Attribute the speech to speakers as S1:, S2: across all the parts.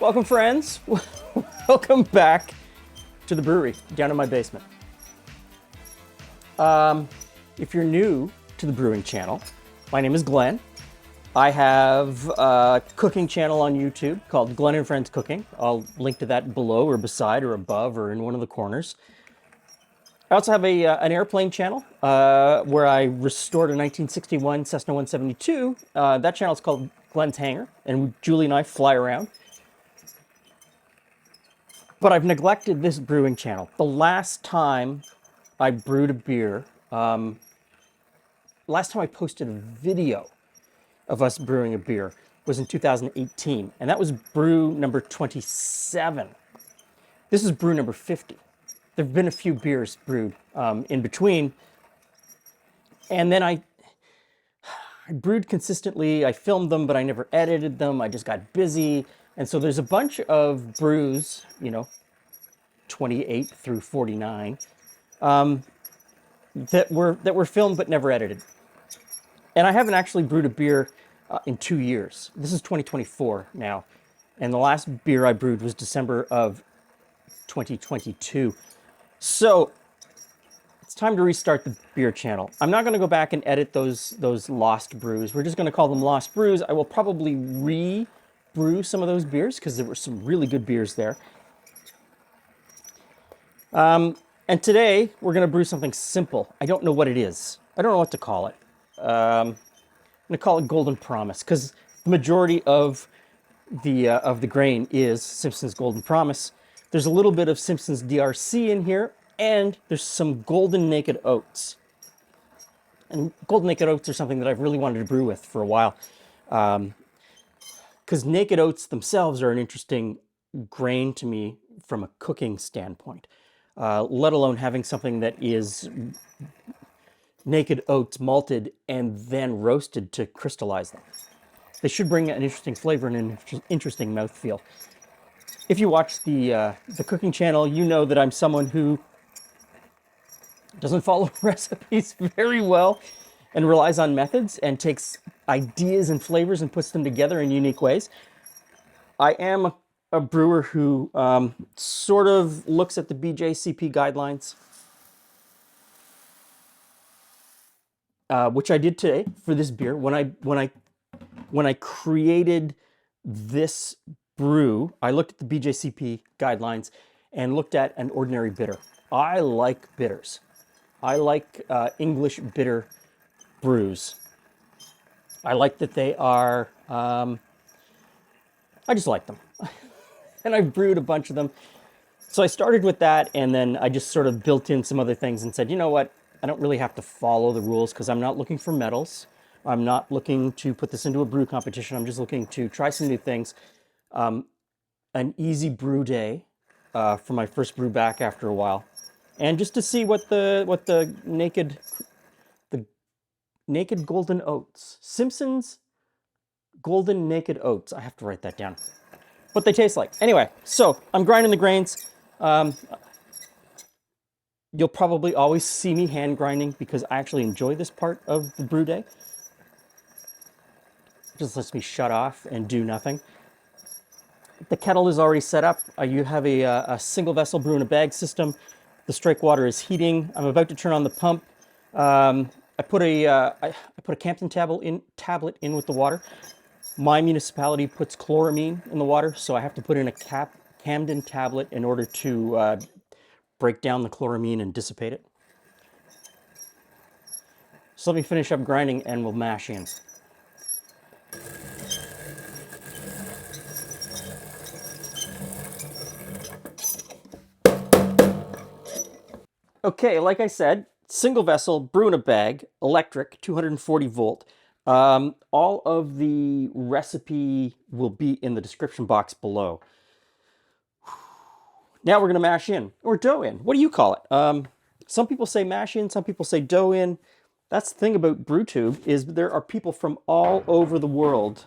S1: Welcome, friends. Welcome back to the brewery down in my basement. If you're new to the brewing channel, my name is Glenn. I have a cooking channel on YouTube called Glenn and Friends Cooking. I'll link to that below or beside or above or in one of the corners. I also have an airplane channel where I restored a 1961 Cessna 172. That channel is called Glenn's Hangar, and Julie and I fly around. But I've neglected this brewing channel. The last time I brewed a beer, last time I posted a video of us brewing a beer was in 2018, and that was brew number 27. This is brew number 50. There have been a few beers brewed in between, and then I brewed consistently. I filmed them, but I never edited them. I just got busy. And so there's a bunch of brews, 28 through 49, that were filmed but never edited. And I haven't actually brewed a beer in 2 years. This is 2024 now. And the last beer I brewed was December of 2022. So it's time to restart the beer channel. I'm not going to go back and edit those lost brews. We're just going to call them lost brews. I will probably brew some of those beers because there were some really good beers there. And today we're going to brew something simple. I don't know what it is. I don't know what to call it. I'm going to call it Golden Promise because the majority of the grain is Simpsons Golden Promise. There's a little bit of Simpsons DRC in here, and there's some Golden Naked Oats. And Golden Naked Oats are something that I've really wanted to brew with for a while. Because naked oats themselves are an interesting grain to me from a cooking standpoint, let alone having something that is naked oats malted and then roasted to crystallize them. They should bring an interesting flavor and an interesting mouthfeel. If you watch the cooking channel, you know that I'm someone who doesn't follow recipes very well and relies on methods and takes ideas and flavors and puts them together in unique ways. I am a brewer who sort of looks at the BJCP guidelines, which I did today for this beer. When I created this brew, I looked at the BJCP guidelines and looked at an ordinary bitter. I like bitters. I like English bitter brews. I like that they are, I just like them. And I've brewed a bunch of them. So I started with that, and then I just sort of built in some other things and said, you know what? I don't really have to follow the rules because I'm not looking for medals. I'm not looking to put this into a brew competition. I'm just looking to try some new things. An easy brew day for my first brew back after a while. And just to see what the naked golden oats, Simpsons Golden Naked Oats. I have to write that down. What they taste like. Anyway, so I'm grinding the grains. You'll probably always see me hand grinding because I actually enjoy this part of the brew day. It just lets me shut off and do nothing. The kettle is already set up. You have a single vessel brew-in-a-bag system. The strike water is heating. I'm about to turn on the pump. I put a Campton tablet in with the water. My municipality puts chloramine in the water, so I have to put in a Camden tablet in order to break down the chloramine and dissipate it. So let me finish up grinding and we'll mash in. Okay, like I said, single vessel, brew-in-a-bag, electric, 240 volt. All of the recipe will be in the description box below. Now we're going to mash in, or dough in. What do you call it? Some people say mash in, some people say dough in. That's the thing about BrewTube, is there are people from all over the world.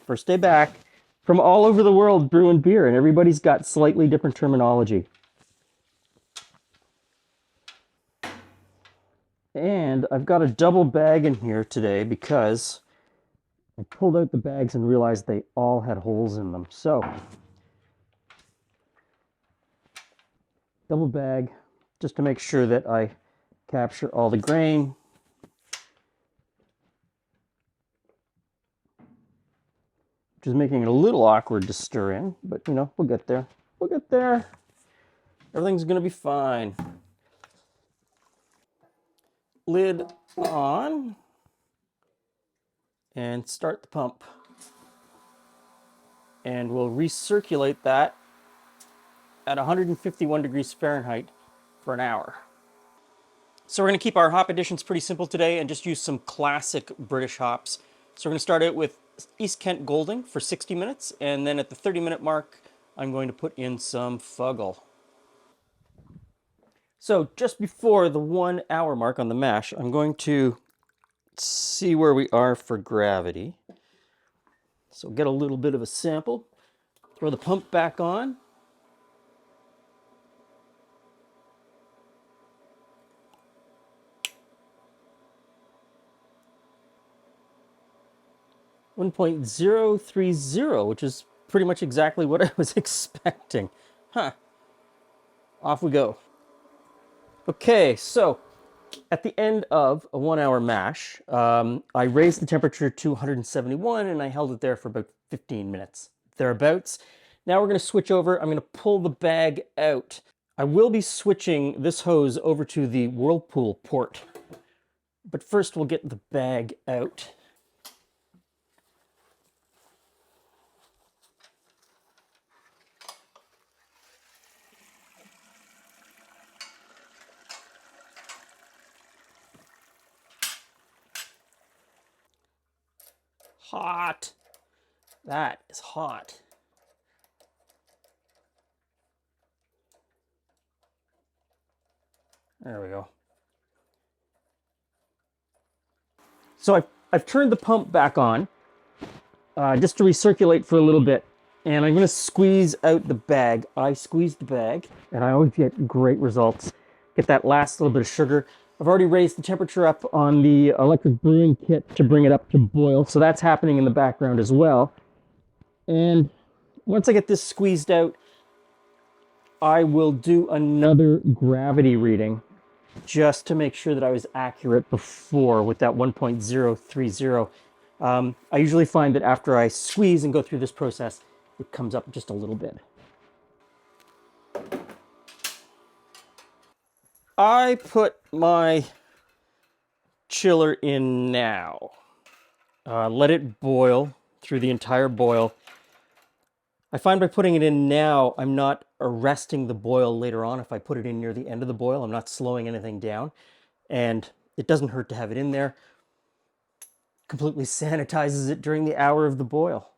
S1: First day back. From all over the world brewing beer, and everybody's got slightly different terminology. And I've got a double bag in here today because I pulled out the bags and realized they all had holes in them. So, double bag just to make sure that I capture all the grain. Which is making it a little awkward to stir in, but you know, we'll get there. We'll get there. Everything's gonna be fine. Lid on and start the pump. And we'll recirculate that at 151 degrees Fahrenheit for an hour. So we're going to keep our hop additions pretty simple today and just use some classic British hops. So we're going to start out with East Kent Golding for 60 minutes, and then at the 30-minute mark, I'm going to put in some Fuggle. So just before the 1 hour mark on the mash, I'm going to see where we are for gravity. So get a little bit of a sample, throw the pump back on. .030, which is pretty much exactly what I was expecting. Huh. Off we go. Okay, so at the end of a 1 hour mash, I raised the temperature to 171 and I held it there for about 15 minutes, thereabouts. Now we're going to switch over. I'm going to pull the bag out. I will be switching this hose over to the Whirlpool port, but first we'll get the bag out. Hot. That is hot. There we go. So I've turned the pump back on just to recirculate for a little bit. And I'm going to squeeze out the bag. I squeezed the bag, and I always get great results. Get that last little bit of sugar. I've already raised the temperature up on the electric brewing kit to bring it up to boil. So that's happening in the background as well. And once I get this squeezed out, I will do another gravity reading just to make sure that I was accurate before with that 1.030. I usually find that after I squeeze and go through this process, it comes up just a little bit. I put my chiller in now. Let it boil through the entire boil. I find by putting it in now, I'm not arresting the boil later on. If I put it in near the end of the boil, I'm not slowing anything down. And it doesn't hurt to have it in there. Completely sanitizes it during the hour of the boil.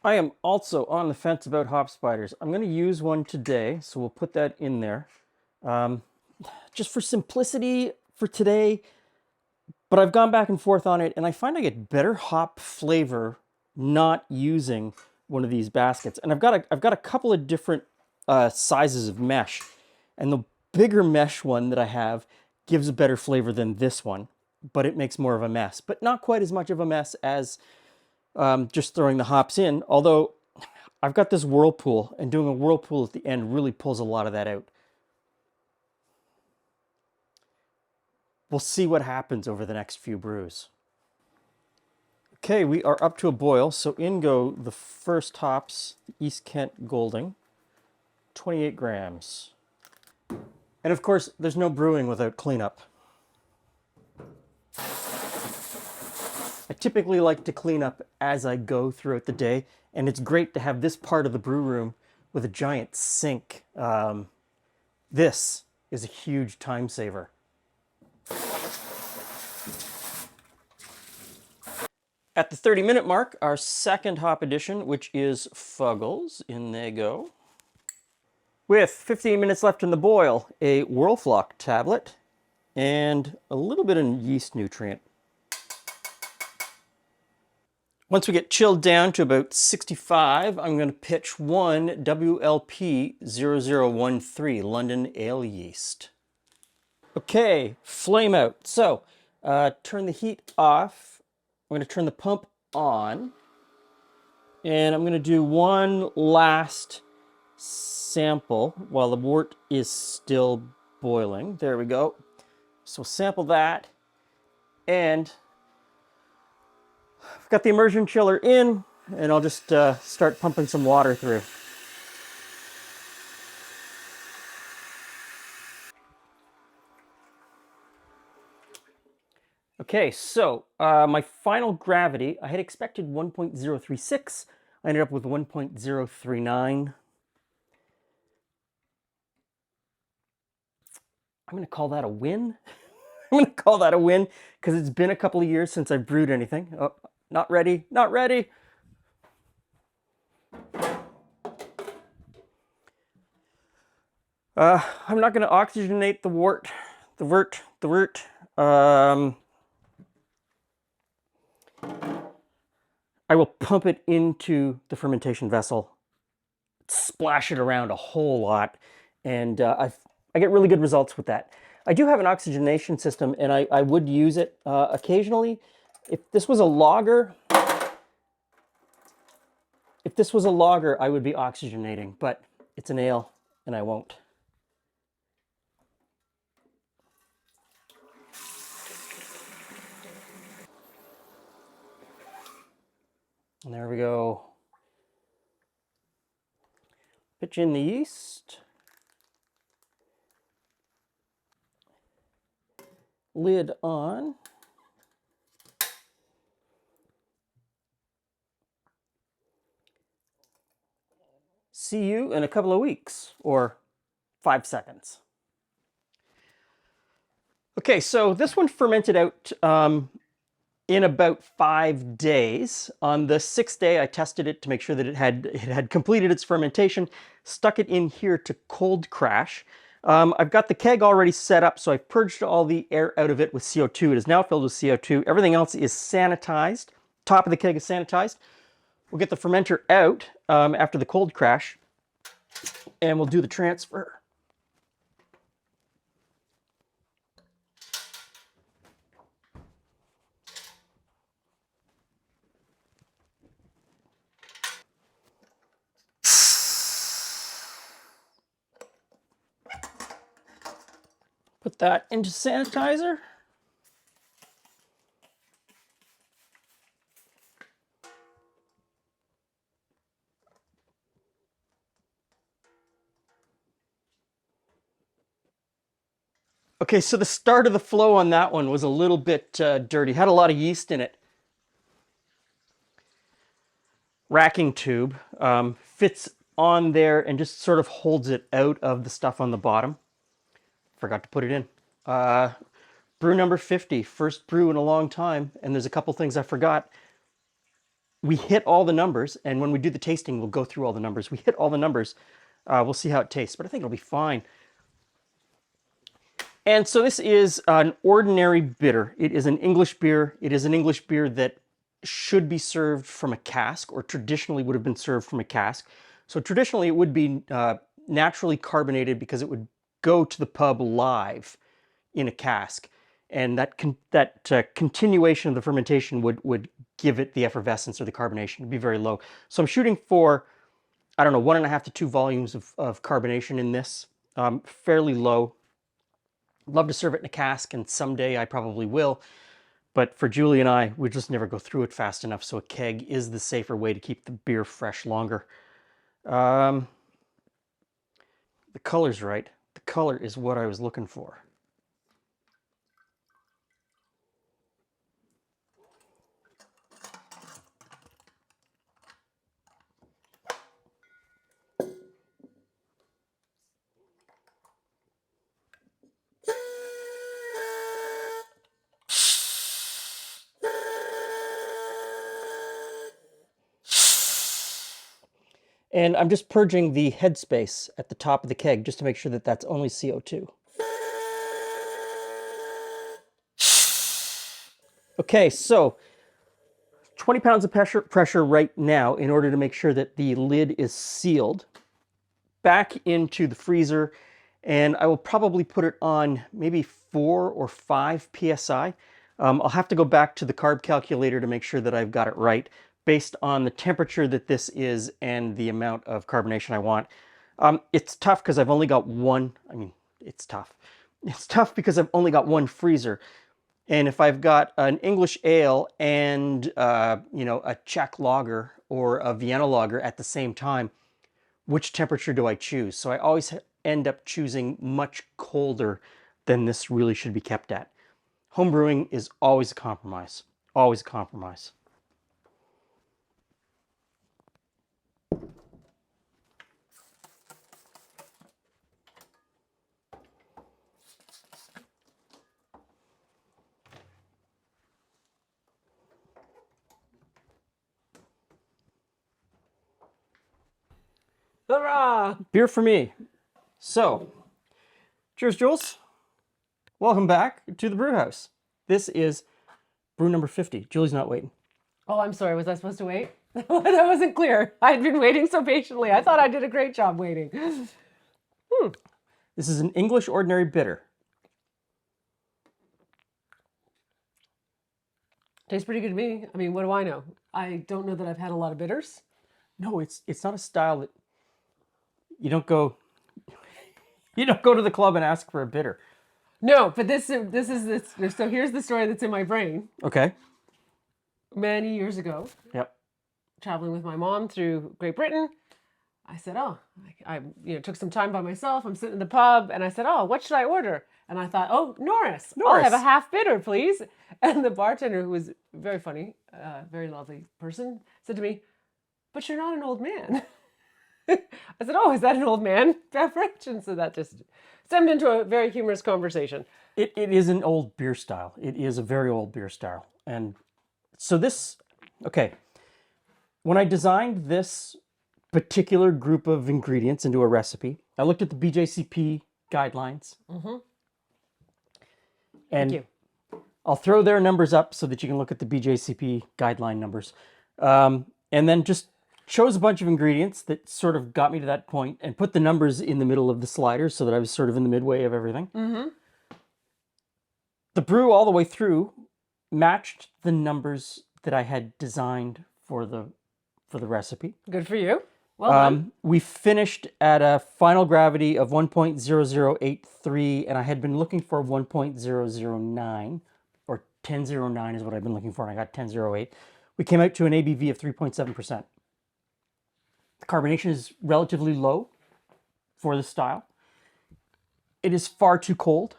S1: I am also on the fence about hop spiders. I'm going to use one today, so we'll put that in there. Just for simplicity for today, but I've gone back and forth on it, and I find I get better hop flavor not using one of these baskets. And I've got a couple of different sizes of mesh, and the bigger mesh one that I have gives a better flavor than this one, but it makes more of a mess, but not quite as much of a mess as just throwing the hops in. Although I've got this Whirlpool, and doing a Whirlpool at the end really pulls a lot of that out. We'll see what happens over the next few brews. Okay, we are up to a boil, so in go the first hops, the East Kent Golding, 28 grams. And of course, there's no brewing without cleanup. I typically like to clean up as I go throughout the day, and it's great to have this part of the brew room with a giant sink. This is a huge time saver. At the 30-minute mark, our second hop addition, which is Fuggles, in they go. With 15 minutes left in the boil, a Whirlflock tablet and a little bit of yeast nutrient. Once we get chilled down to about 65, I'm going to pitch one WLP 0013 London Ale yeast. Okay, flame out. So turn the heat off. I'm going to turn the pump on. And I'm going to do one last sample while the wort is still boiling. There we go. So sample that. And I've got the immersion chiller in, and I'll just start pumping some water through. Okay, so my final gravity, I had expected 1.036. I ended up with 1.039. I'm going to call that a win. I'm going to call that a win because it's been a couple of years since I've brewed anything. Oh, not ready, not ready. I'm not going to oxygenate the wort. I will pump it into the fermentation vessel, splash it around a whole lot, and I get really good results with that. I do have an oxygenation system, and I would use it occasionally. If this was a lager, I would be oxygenating, but it's an ale, and I won't. And there we go. Pitch in the yeast. Lid on. See you in a couple of weeks, or 5 seconds. Okay, so this one fermented out in about 5 days. On the 6th day, I tested it to make sure that it had completed its fermentation, stuck it in here to cold crash. I've got the keg already set up, so I've purged all the air out of it with CO2. It is now filled with CO2. Everything else is sanitized. Top of the keg is sanitized. We'll get the fermenter out after the cold crash, and we'll do the transfer. Put that into sanitizer. Okay, so the start of the flow on that one was a little bit dirty. Had a lot of yeast in it. Racking tube fits on there and just sort of holds it out of the stuff on the bottom. Forgot to put it in. Brew number 50, first brew in a long time, and there's a couple things I forgot. We hit all the numbers, and when we do the tasting, we'll go through all the numbers. We hit all the numbers. We'll see how it tastes, but I think it'll be fine. And so this is an ordinary bitter. It is an English beer. It is an English beer that should be served from a cask, or traditionally would have been served from a cask. So traditionally it would be naturally carbonated because it would go to the pub live in a cask. And that continuation of the fermentation would give it the effervescence or the carbonation. It'd be very low. So I'm shooting for, I don't know, 1.5 to 2 volumes of carbonation in this, fairly low. Love to serve it in a cask, and someday I probably will. But for Julie and I, we just never go through it fast enough, so a keg is the safer way to keep the beer fresh longer. The color's right. The color is what I was looking for. And I'm just purging the headspace at the top of the keg just to make sure that that's only CO2. Okay, so 20 pounds of pressure right now in order to make sure that the lid is sealed. Back into the freezer, and I will probably put it on maybe 4 or 5 psi. I'll have to go back to the carb calculator to make sure that I've got it right based on the temperature that this is and the amount of carbonation I want. It's tough because I've only got one, I mean, it's tough. It's tough because I've only got one freezer. And if I've got an English ale and, you know, a Czech lager or a Vienna lager at the same time, which temperature do I choose? So I always end up choosing much colder than this really should be kept at. Home brewing is always a compromise. Always a compromise.
S2: Hurrah!
S1: Beer for me. So, cheers, Jules. Welcome back to the brew house. This is brew number 50. Julie's not waiting.
S2: Oh, I'm sorry. Was I supposed to wait? That wasn't clear. I'd been waiting so patiently. I thought I did a great job waiting.
S1: This is an English ordinary bitter.
S2: Tastes pretty good to me. I mean, what do I know? I don't know that I've had a lot of bitters.
S1: No, it's not a style that you don't go to the club and ask for a bitter.
S2: No, but this is this. So here's the story that's in my brain.
S1: Okay.
S2: Many years ago,
S1: Yep.
S2: traveling with my mom through Great Britain, I said, "Oh, I took some time by myself. I'm sitting in the pub, and I said, "Oh, what should I order?" And I thought, "Oh, Norris. I'll have a half bitter, please." And the bartender, who was very funny, very lovely person, said to me, "But you're not an old man." I said, "Oh, is that an old man beverage?" And so that just stemmed into a very humorous conversation.
S1: It is an old beer style. It is a very old beer style. And so this, okay, when I designed this particular group of ingredients into a recipe, I looked at the BJCP guidelines.
S2: Mm-hmm.
S1: And
S2: Thank you.
S1: I'll throw their numbers up so that you can look at the BJCP guideline numbers. And then just chose a bunch of ingredients that sort of got me to that point and put the numbers in the middle of the sliders so that I was sort of in the midway of everything.
S2: Mm-hmm.
S1: The brew all the way through matched the numbers that I had designed for the recipe.
S2: Good for you. Well done.
S1: We finished at a final gravity of 1.0083, and I had been looking for 1.009, or 1009 is what I've been looking for, and I got 1008. We came out to an ABV of 3.7%. The carbonation is relatively low for the style. It is far too cold.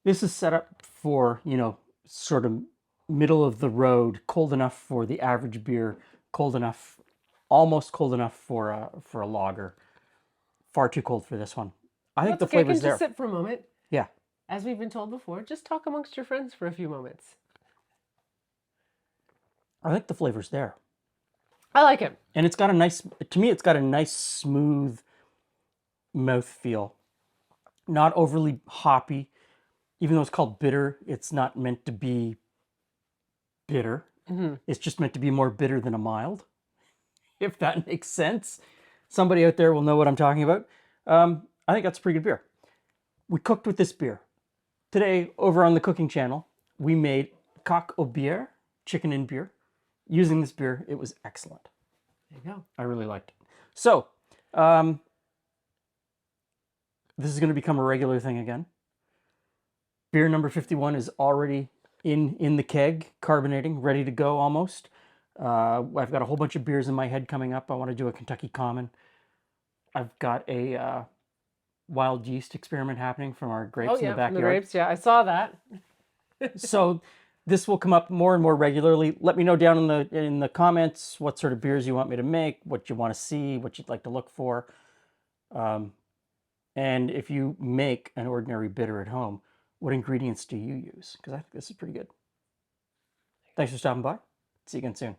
S1: This is set up for, you know, sort of middle of the road, cold enough for the average beer, cold enough, almost cold enough for a lager. Far too cold for this one. I think the flavor's there.
S2: Just sit for a moment.
S1: Yeah.
S2: As we've been told before, just talk amongst your friends for a few moments.
S1: I think the flavor's there.
S2: I like it.
S1: And it's got a nice, to me, it's got a nice smooth mouthfeel. Not overly hoppy. Even though it's called bitter, it's not meant to be bitter.
S2: Mm-hmm.
S1: It's just meant to be more bitter than a mild, if that makes sense. Somebody out there will know what I'm talking about. I think that's a pretty good beer. We cooked with this beer. Today, over on the cooking channel, we made coq au bière, chicken and beer. Using this beer, it was excellent.
S2: There you go.
S1: I really liked it. So, this is going to become a regular thing again. Beer number 51 is already in the keg, carbonating, ready to go almost. I've got a whole bunch of beers in my head coming up. I want to do a Kentucky Common. I've got a wild yeast experiment happening from our grapes in the backyard.
S2: From the grapes, yeah, I saw that.
S1: So this will come up more and more regularly. Let me know down in the comments what sort of beers you want me to make, what you want to see, what you'd like to look for. And if you make an ordinary bitter at home, what ingredients do you use? Because I think this is pretty good. Thanks for stopping by. See you again soon.